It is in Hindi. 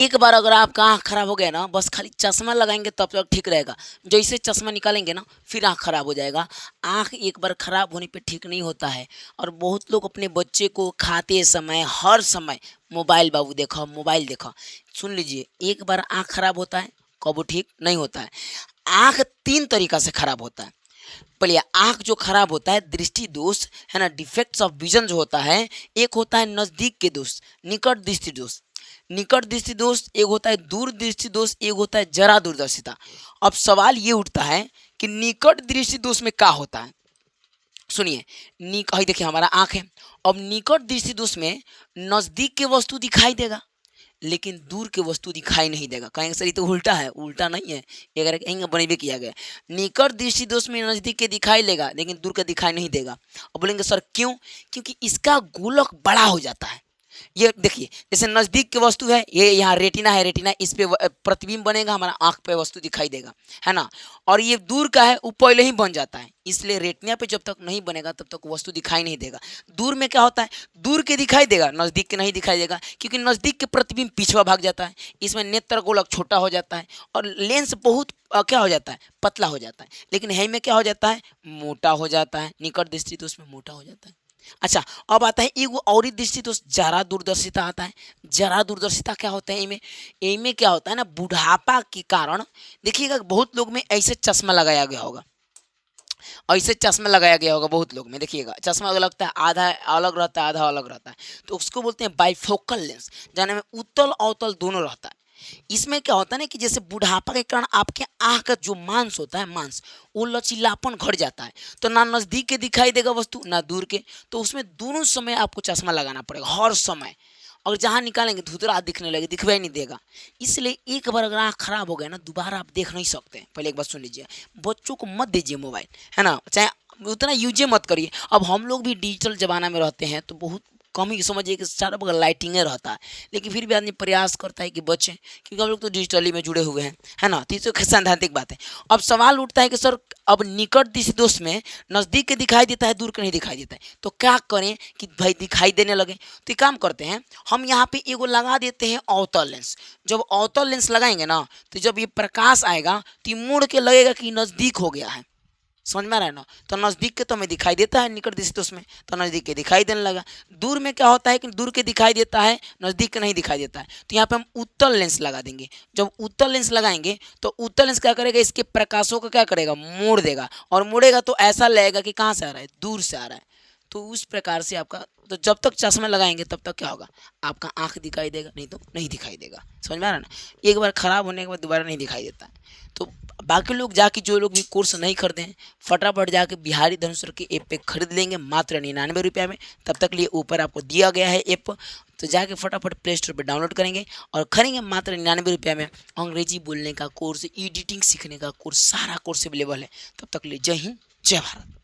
एक बार अगर आपका आँख खराब हो गया ना, बस खाली चश्मा लगाएंगे तब तक ठीक रहेगा। जैसे चश्मा निकालेंगे ना, फिर आँख खराब हो जाएगा। आँख एक बार खराब होने पे ठीक नहीं होता है। और बहुत लोग अपने बच्चे को खाते समय हर समय मोबाइल, बाबू देखो मोबाइल देखो। सुन लीजिए, एक बार आँख खराब होता है, कबो ठीक नहीं होता है। आँख तीन तरीका से खराब होता है। पहले आँख जो खराब होता है, दृष्टि दोष है ना, डिफेक्ट्स ऑफ विजन जो होता है। एक होता है नज़दीक के दोष, निकट दृष्टि दोष। निकट दृष्टि दोष एक होता है, दूर दृष्टि दोष एक होता है, जरा दूरदर्शिता। अब सवाल ये उठता है कि निकट दृष्टि दोष में क्या होता है। सुनिए, देखिए हमारा आँख है। अब निकट दृष्टि दोष में नज़दीक के वस्तु दिखाई देगा, लेकिन दूर के वस्तु दिखाई नहीं देगा। कहेंगे सर ये तो उल्टा है। उल्टा नहीं है, ये अगर कहेंगे बनेबे किया गया। निकट दृष्टि दोष में नज़दीक के दिखाई लेगा, लेकिन दूर का दिखाई नहीं देगा। अब बोलेंगे सर क्यों? क्योंकि इसका गोलक बड़ा हो जाता है। ये देखिए, जैसे नज़दीक की वस्तु है, ये यहाँ रेटिना है, रेटिना इस पे प्रतिबिंब बनेगा, हमारा आँख पे वस्तु दिखाई देगा, है ना। और ये दूर का है, वो पहले ही बन जाता है, इसलिए रेटिना पे जब तक नहीं बनेगा तब तक वस्तु दिखाई नहीं देगा। दूर में क्या होता है, दूर के दिखाई देगा, नज़दीक के नहीं दिखाई देगा, क्योंकि नज़दीक के प्रतिबिंब पिछवा भाग जाता है। इसमें नेत्र गोलक छोटा हो जाता है और लेंस बहुत क्या हो जाता है, पतला हो जाता है। लेकिन है में क्या हो जाता है, मोटा हो जाता है। निकट दृष्टि तो उसमें मोटा हो जाता है। अच्छा, अब आता है एगो और दृष्टि दोष, जरा दूरदर्शिता आता है। जरा दूरदर्शिता क्या होता है, इनमें क्या होता है ना, बुढ़ापा के कारण देखिएगा बहुत लोग में ऐसे चश्मा लगाया गया होगा। ऐसे चश्मा लगाया गया होगा बहुत लोग में, देखिएगा चश्मा अगर लगता है, आधा अलग रहता है आधा अलग रहता है, तो उसको बोलते हैं बाइफोकल लेंस, जाने में उत्तल अवतल दोनों रहता है। इसमें क्या होता है ना कि जैसे बुढ़ापा के कारण आपके आँख का जो मांस होता है, मांस वो लचीलापन घट जाता है, तो ना नज़दीक के दिखाई देगा वस्तु ना दूर के। तो उसमें दोनों समय आपको चश्मा लगाना पड़ेगा हर समय। और जहाँ निकालेंगे धुतरा दिखने लगे, दिखवाई नहीं देगा। इसलिए एक बार अगर आँख खराब हो गया ना, दोबारा आप देख नहीं सकते। पहले एक बार सुन लीजिए, बच्चों को मत दीजिए मोबाइल, है ना, चाहे उतना यूज मत करिए। अब हम लोग भी डिजिटल ज़माना में रहते हैं, तो बहुत कम ही समझिए कि चारों बगल लाइटिंगे रहता है, लेकिन फिर भी आदमी प्रयास करता है कि बचें, क्योंकि हम लोग तो डिजिटली में जुड़े हुए हैं, है ना। तो ये तो सैद्धांतिक बात है। अब सवाल उठता है कि सर अब निकट दृष्टि दोष में नज़दीक के दिखाई देता है, दूर के नहीं दिखाई देता है, तो क्या करें कि भाई दिखाई देने लगे। तो एक काम करते हैं, हम यहाँ पे एगो लगा देते हैं अवतल लेंस। जब अवतल लेंस लगाएंगे ना, तो जब ये प्रकाश आएगा तो ये मुड़ के लगेगा कि नज़दीक हो गया है। समझ में आ रहा है ना। तो नज़दीक के तो हमें दिखाई देता है निकट दृष्टि दोष में, तो नज़दीक के दिखाई देने लगा। दूर में क्या होता है कि दूर के दिखाई देता है, नज़दीक के नहीं दिखाई देता है। तो यहाँ पे हम उत्तल लेंस लगा देंगे। जब उत्तल लेंस लगाएंगे तो उत्तल लेंस क्या करेगा, इसके प्रकाशों को क्या करेगा, मोड़ देगा। और मोड़ेगा तो ऐसा लगेगा कि कहाँ से आ रहा है, दूर से आ रहा है। तो उस प्रकार से आपका, तो जब तक चश्मा लगाएंगे तब तक क्या होगा, आपका आँख दिखाई देगा, नहीं तो नहीं दिखाई देगा। समझ में आ रहा है ना। एक बार खराब होने के बाद दोबारा नहीं दिखाई देता है। तो बाकी लोग जाके, जो लोग भी कोर्स नहीं खरीदे हैं, फटाफट जाके बिहारी धनुष के ऐप पे खरीद लेंगे मात्र 99 रुपये में। तब तक लिए ऊपर आपको दिया गया है ऐप, तो जाके फटाफट प्ले स्टोर पर डाउनलोड करेंगे और खरीदेंगे मात्र 99 रुपये में। अंग्रेजी बोलने का कोर्स, एडिटिंग सीखने का कोर्स, सारा कोर्स अवेलेबल है। तब तक लिए जय हिंद, जय भारत।